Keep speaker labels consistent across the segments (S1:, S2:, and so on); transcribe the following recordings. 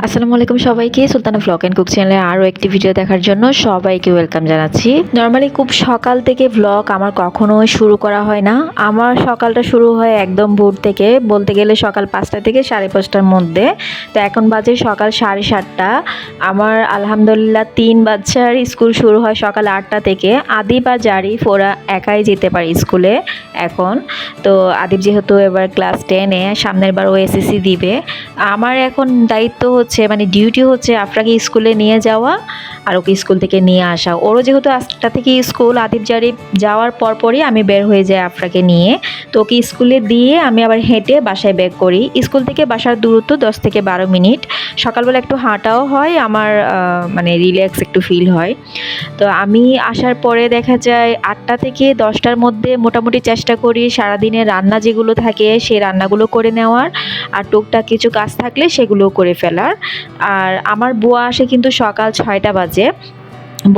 S1: আসসালামু আলাইকুম সবাইকে সুলতানা ভ্লগ এন্ড কুক চ্যানেলে আরও একটি ভিডিও দেখার জন্য সবাইকে ওয়েলকাম জানাচ্ছি। নর্মালি খুব সকাল থেকে ভ্লগ আমার কখনোই শুরু করা হয় না। আমার সকালটা শুরু হয় একদম ভোর থেকে, বলতে গেলে সকাল 5টা থেকে 5:30টার মধ্যে। তো এখন বাজে সকাল 7:30। আমার আলহামদুলিল্লাহ 3 বাচ্চার স্কুল শুরু হয় সকাল 8টা থেকে। আদিব আর জারিফ ওরা একাই যেতে পারে স্কুলে এখন। তো আদিব যেহেতু এবার ক্লাস 10-এ, সামনের বার ও এসএসসি দিবে। আমার এখন দায়িত্ব হচ্ছে মানে ডিউটি হচ্ছে আফরাকে স্কুলে নিয়ে যাওয়া আর ওকে স্কুল থেকে নিয়ে আসা। ওরও যেহেতু 8টা থেকে স্কুল, আদিব জারিফ যাওয়ার পরপরই আমি বের হয়ে যাই আফরাকে নিয়ে। তো ওকে স্কুলে দিয়ে আমি আবার হেঁটে বাসায় ব্যাক করি। স্কুল থেকে বাসার দূরত্ব 10 থেকে 12 মিনিট। সকালবেলা একটু হাঁটাও হয় আমার, মানে রিল্যাক্স একটু ফিল হয়। তো আমি আসার পরে দেখা যায় 8টা থেকে 10টার মধ্যে মোটামুটি চেষ্টা করি সারাদিনের রান্না যেগুলো থাকে সেই রান্নাগুলো করে নেওয়ার, আর টুকটাক কিছু কাজ থাকলে সেগুলো করে ফেলার। আর আমার বুয়া আসে কিন্তু সকাল 6টা বাজে।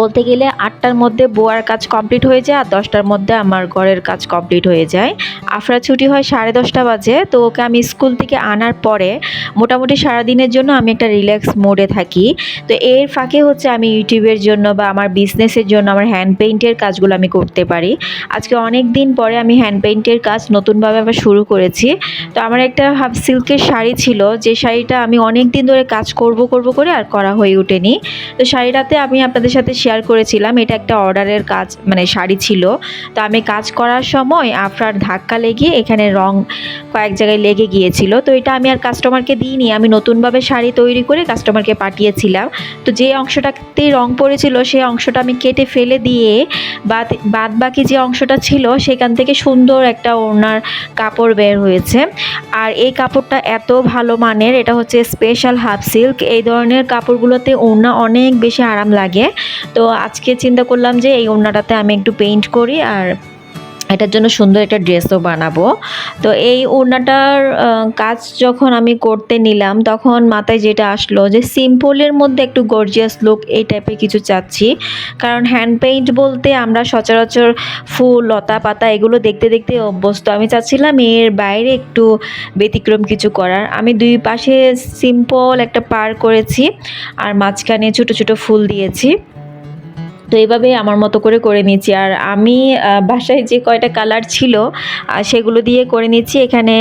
S1: বলতে গেলে 8টার মধ্যে বুয়ার কাজ কমপ্লিট হয়ে যায় আর 10টার মধ্যে আমার ঘরের কাজ কমপ্লিট হয়ে যায়। আফরা ছুটি হয় 10:30 বাজে। তো ওকে আমি স্কুল থেকে আনার পরে মোটামুটি সারাদিনের জন্য আমি একটা রিল্যাক্স মোডে থাকি। তো এর ফাঁকে হচ্ছে আমি ইউটিউবের জন্য বা আমার বিজনেসের জন্য আমার হ্যান্ড পেইন্টের কাজগুলো আমি করতে পারি। আজকে অনেক দিন পরে আমি হ্যান্ড পেইন্টের কাজ নতুনভাবে আবার শুরু করেছি। তো আমার একটা হাফ সিল্কের শাড়ি ছিল, যে শাড়িটা আমি অনেক দিন ধরে কাজ করব করে আর করা হয়ে ওঠেনি। তো শাড়িটাতে আমি আপনাদের সাথে শেয়ার করেছিলাম, এটা একটা অর্ডারের কাজ মানে শাড়ি ছিল। তো আমি কাজ করার সময় আফরার ধাক্কা লেগে এখানে রং কয়েক জায়গায় লেগে গিয়েছিল। তো এটা আমি আর কাস্টমারকে দিইনি, আমি নতুনভাবে শাড়ি তৈরি করে কাস্টমারকে পাঠিয়েছিলাম। তো যে অংশটাতে রং পড়েছিল সেই অংশটা আমি কেটে ফেলে দিয়ে বাদ বাকি যে অংশটা ছিল সেখান থেকে সুন্দর একটা ওড়নার কাপড় বের হয়েছে। আর এই কাপড়টা এত ভালো মানের, এটা হচ্ছে স্পেশাল হাফ সিল্ক। এই ধরনের কাপড়গুলোতে ওড়না অনেক বেশি আরাম লাগে। তো আজকে চিন্তা করলাম যে এই ওড়নাটাতে আমি একটু পেইন্ট করি আর এটার জন্য সুন্দর একটা ড্রেসও বানাবো। তো এই ওড়নাটার কাজ যখন আমি করতে নিলাম তখন মাথায় যেটা আসলো যে সিম্পলের মধ্যে একটু গর্জিয়াস লুক এই টাইপের কিছু চাচ্ছি। কারণ হ্যান্ড পেইন্ট বলতে আমরা সচরাচর ফুল লতা পাতা এগুলো দেখতে দেখতে অভ্যস্ত। আমি চাচ্ছিলাম এর বাইরে একটু ব্যতিক্রম কিছু করার। আমি দুই পাশে সিম্পল একটা পার করেছি আর মাঝখানে ছোট ছোট ফুল দিয়েছি। তো এইভাবে আমার মতো করে নিচ্ছি। আর আমি বাসায় যে কয়টা কালার ছিল সেগুলো দিয়ে করে নিচ্ছি। এখানে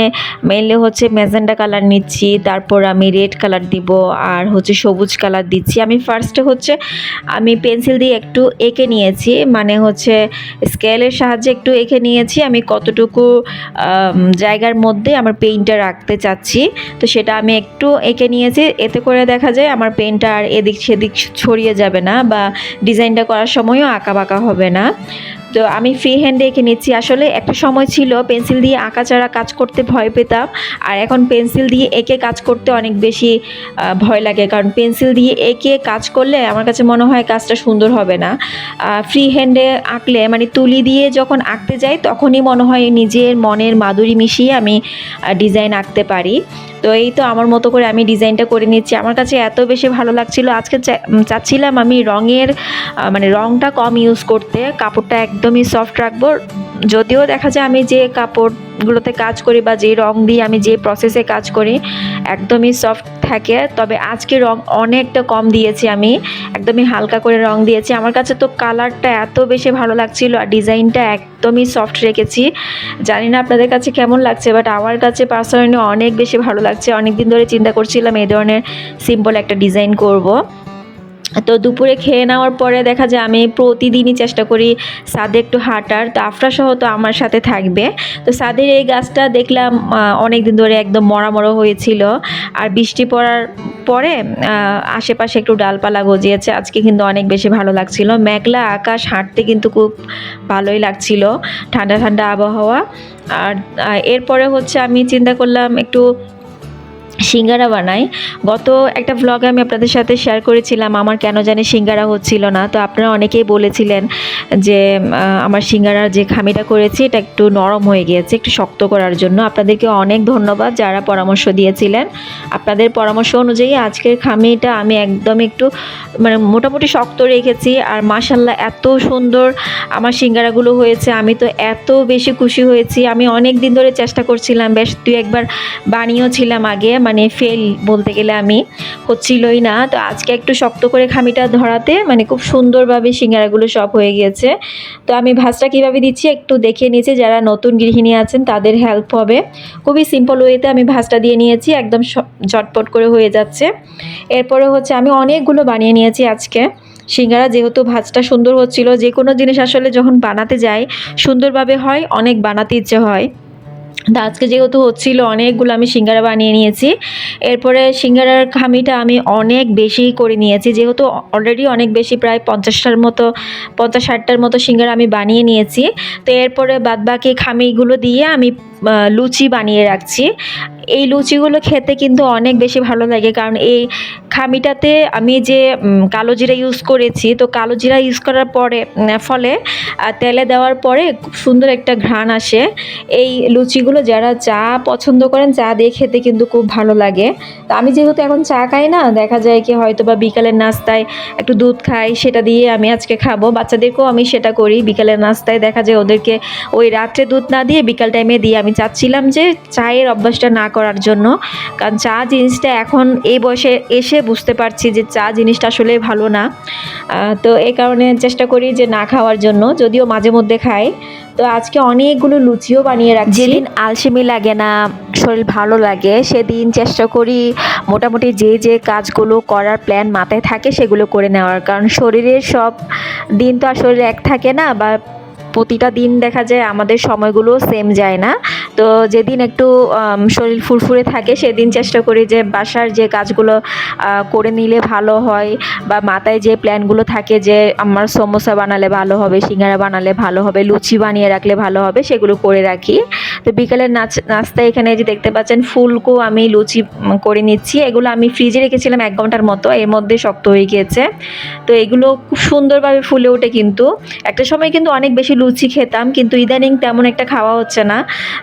S1: মেনলি হচ্ছে ম্যাজেন্ডা কালার নিচ্ছি, তারপর আমি রেড কালার দিব আর হচ্ছে সবুজ কালার দিচ্ছি। আমি ফার্স্টে হচ্ছে আমি পেন্সিল দিয়ে একটু এঁকে নিয়েছি, মানে হচ্ছে স্কেলের সাহায্যে একটু এঁকে নিয়েছি আমি কতটুকু জায়গার মধ্যে আমার পেইন্টটা রাখতে চাচ্ছি। তো সেটা আমি একটু এঁকে নিয়েছি, এতে করে দেখা যায় আমার পেইন্টটা আর এদিক সেদিক ছড়িয়ে যাবে না বা ডিজাইনটা করার সময়ও আঁকা হবে না। তো আমি ফ্রি হ্যান্ডে এঁকে নিচ্ছি। আসলে একটা সময় ছিল পেন্সিল দিয়ে আঁকা ছাড়া কাজ করতে ভয় পেতাম, আর এখন পেন্সিল দিয়ে এঁকে কাজ করতে অনেক বেশি ভয় লাগে। কারণ পেন্সিল দিয়ে এঁকে কাজ করলে আমার কাছে মনে হয় কাজটা সুন্দর হবে না। ফ্রি হ্যান্ডে আঁকলে মানে তুলি দিয়ে যখন আঁকতে যাই তখনই মনে হয় নিজের মনের মাধুরী মিশিয়ে আমি ডিজাইন আঁকতে পারি। তো এই তো আমার মতো করে আমি ডিজাইনটা করে নিচ্ছি। আমার কাছে এত বেশি ভালো লাগছিল। আজকে চাচ্ছিলাম আমি রঙের মানে রঙটা কম ইউজ করতে, কাপড়টা একদমই সফট রাখবো। যদিও দেখা যায় আমি যে কাপড়গুলোতে কাজ করি বা যে রং দিয়ে আমি যে প্রসেসে কাজ করি একদমই সফট থাকে, তবে আজকে রং অনেকটা কম দিয়েছি, আমি একদমই হালকা করে রং দিয়েছি। আমার কাছে তো কালারটা এত বেশি ভালো লাগছিল আর ডিজাইনটা একদমই সফট রেখেছি। জানি না আপনাদের কাছে কেমন লাগছে, বাট আমার কাছে পার্সোনালি অনেক বেশি ভালো লাগছে। অনেক দিন ধরে চিন্তা করছিলাম এই ধরনের সিম্পল একটা ডিজাইন করব। তো দুপুরে খেয়ে নেওয়ার পরে দেখা যায় আমি প্রতিদিনই চেষ্টা করি ছাদে একটু হাঁটার। তো আফরা সহ তো আমার সাথে থাকবে। তো ছাদের এই গাছটা দেখলাম অনেক দিন ধরে একদম মরা হয়েছিল, আর বৃষ্টি পড়ার পরে আশেপাশে একটু ডালপালা গজিয়েছে। আজকে কিন্তু অনেক বেশি ভালো লাগছিল, মেঘলা আকাশ, হাঁটতে কিন্তু খুব ভালোই লাগছিল, ঠান্ডা ঠান্ডা আবহাওয়া। আর এরপরে হচ্ছে আমি চিন্তা করলাম একটু সিঙ্গারা বানাই। গত একটা ভ্লগে আমি আপনাদের সাথে শেয়ার করেছিলাম আমার কেন জানি সিঙ্গারা হচ্ছিল না। তো আপনারা অনেকেই বলেছিলেন যে আমার সিঙ্গারার যে খামিটা করেছি এটা একটু নরম হয়ে গিয়েছে, একটু শক্ত করার জন্য। আপনাদেরকে অনেক ধন্যবাদ যারা পরামর্শ দিয়েছিলেন। আপনাদের পরামর্শ অনুযায়ী আজকের খামিটা আমি একদম একটু মানে মোটামুটি শক্ত রেখেছি। আর মাশাল্লাহ এত সুন্দর আমার সিঙ্গারাগুলো হয়েছে, আমি তো এত বেশি খুশি হয়েছি। আমি অনেক দিন ধরে চেষ্টা করছিলাম, বেশ 2 একবার বানিয়েও ছিলাম আগে, মানে ফেল বলতে গেলে আমি হচ্ছিলই না। তো আজকে একটু শক্ত করে খামিটা ধরাতে মানে খুব সুন্দরভাবে সিঙ্গারাগুলো সব হয়ে গিয়েছে। তো আমি ভাঁজটা কীভাবে দিচ্ছি একটু দেখিয়ে নিয়েছি, যারা নতুন গৃহিণী আছেন তাদের হেল্প হবে। খুবই সিম্পল ওয়েতে আমি ভাঁজটা দিয়ে নিয়েছি, একদম ঝটপট করে হয়ে যাচ্ছে। এরপরে হচ্ছে আমি অনেকগুলো বানিয়ে নিয়েছি আজকে সিঙ্গারা, যেহেতু ভাজটা সুন্দর হচ্ছিল। যে কোনো জিনিস আসলে যখন বানাতে যাই সুন্দরভাবে হয়, অনেক বানাতে ইচ্ছে হয়। তো আজকে যেহেতু হচ্ছিল অনেকগুলো আমি সিঙ্গারা বানিয়ে নিয়েছি। এরপরে সিঙ্গারার খামিটা আমি অনেক বেশি করে নিয়েছি, যেহেতু অলরেডি অনেক বেশি, প্রায় 50-60টার মতো সিঙ্গারা আমি বানিয়ে নিয়েছি। তো এরপরে বাদবাকি খামিগুলো দিয়ে আমি লুচি বানিয়ে রাখছি। এই লুচিগুলো খেতে কিন্তু অনেক বেশি ভালো লাগে, কারণ এই খামিটাতে আমি যে কালো জিরা ইউজ করেছি, তো কালো জিরা ইউজ করার ফলে তেলে দেওয়ার পরে খুব সুন্দর একটা ঘ্রাণ আসে। এই লুচিগুলো যারা চা পছন্দ করেন, চা দিয়ে খেতে কিন্তু খুব ভালো লাগে। তো আমি যেহেতু এখন চা খাই না, দেখা যায় কি হয়তো বা বিকালের নাস্তায় একটু দুধ খাই, সেটা দিয়ে আমি আজকে খাবো। বাচ্চাদেরকেও আমি সেটা করি, বিকালের নাস্তায় দেখা যায় ওদেরকে ওই রাত্রে দুধ না দিয়ে বিকাল টাইমে দিয়ে। আমি চাচ্ছিলাম যে চায়ের অভ্যাসটা না করার জন্য, কারণ চা জিনিসটা এখন এই বয়সে এসে বুঝতে পারছি যে চা জিনিসটা আসলে ভালো না। তো এই কারণে চেষ্টা করি যে না খাওয়ার জন্য, যদিও মাঝে মধ্যে খাই। তো আজকে অনেকগুলো লুচিও বানিয়ে রাখছি। যেদিন আলসেমি লাগে না, শরীর ভালো লাগে, সেদিন চেষ্টা করি মোটামুটি যে কাজগুলো করার প্ল্যান মাথায় থাকে সেগুলো করে নেওয়ার। কারণ শরীরের সব দিন তো আর শরীর এক থাকে না, বা প্রতিটা দিন দেখা যায় আমাদের সময়গুলো সেম যায় না। তো যেদিন একটু শরীর ফুরফুরে থাকে সেদিন চেষ্টা করি যে বাসার যে কাজগুলো করে নিলে ভালো হয়, বা মাথায় যে প্ল্যানগুলো থাকে যে আমার সমোসা বানালে ভালো হবে, সিঙ্গারা বানালে ভালো হবে, লুচি বানিয়ে রাখলে ভালো হবে, সেগুলো করে রাখি। তো বিকালের নাস্তা এখানে যে দেখতে পাচ্ছেন ফুলকো আমি লুচি করে নিচ্ছি। এগুলো আমি ফ্রিজে রেখেছিলাম 1 ঘন্টার মতো, এর মধ্যে শক্ত হয়ে গিয়েছে। তো এগুলো খুব সুন্দরভাবে ফুলে ওঠে। কিন্তু একটা সময় কিন্তু অনেক বেশি লুচি খেতাম, কিন্তু ইদানিং তেমন একটা খাওয়া হচ্ছে না।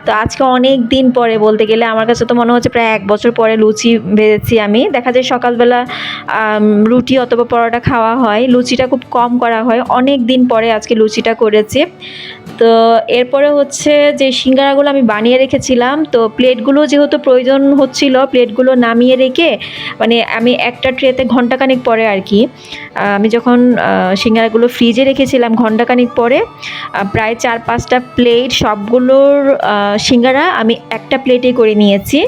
S1: তো আজকে অনেক দিন পরে, বলতে গেলে আমার কাছে তো মনে হচ্ছে প্রায় 1 বছর পরে লুচি ভেজেছি আমি। দেখা যায় সকালবেলা রুটি অথবা পরোটা খাওয়া হয়, লুচিটা খুব কম করা হয়। অনেক দিন পরে আজকে লুচিটা করেছি। তো এরপরে হচ্ছে যে সিঙ্গারাগুলো আমি বানিয়ে রেখেছিলাম, তো প্লেটগুলো যেহেতু প্রয়োজন হচ্ছিল, প্লেটগুলো নামিয়ে রেখে মানে আমি একটা ট্রেতে ঘন্টাখানিক পরে আর কি, আমি যখন সিঙ্গারাগুলো ফ্রিজে রেখেছিলাম ঘন্টাখানিক পরে প্রায় 4-5টা প্লেট সবগুলোর সিঙ্গারা আমি একটা প্লেটে করে নিয়েছি।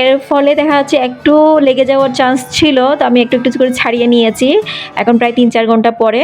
S1: এর ফলে দেখা যাচ্ছে একটু লেগে যাওয়ার চান্স ছিল, তো আমি একটু একটু করে ছাড়িয়ে নিয়েছি এখন প্রায় 3-4 ঘন্টা পরে।